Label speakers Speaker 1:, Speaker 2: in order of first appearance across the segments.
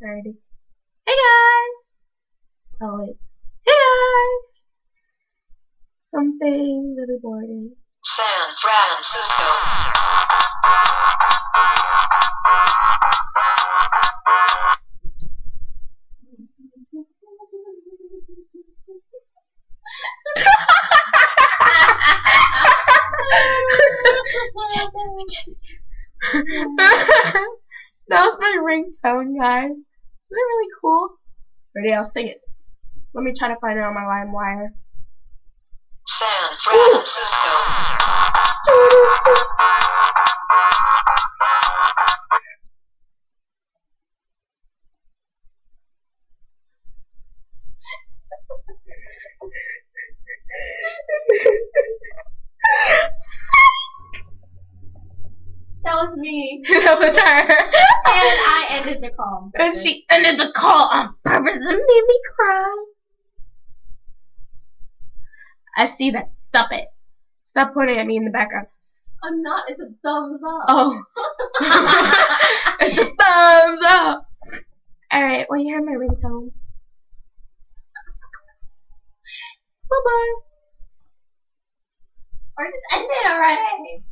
Speaker 1: Alrighty. Hey guys! Oh wait. Hey guys! Something really boring.
Speaker 2: San Francisco.
Speaker 1: That was my ringtone, guys. Isn't it really cool? Ready? I'll sing it. Let me try to find it on my LimeWire.
Speaker 2: San Francisco.
Speaker 3: That was me.
Speaker 1: That was her.
Speaker 3: And I ended the call.
Speaker 1: And she ended the call on purpose and made me cry. I see that. Stop it. Stop pointing at me in the background.
Speaker 3: I'm not. It's a thumbs up.
Speaker 1: Oh. It's a thumbs up. Alright, well, you heard my ringtone. Bye-bye.
Speaker 3: Or just end it already.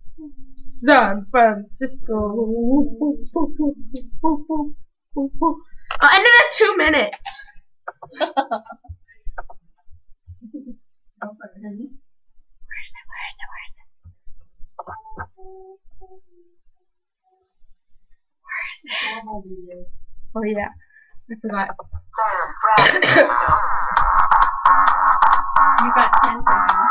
Speaker 1: San Francisco. I'll end it at 2 minutes. Oh yeah, I forgot.
Speaker 2: San Francisco.
Speaker 3: You got 10 seconds.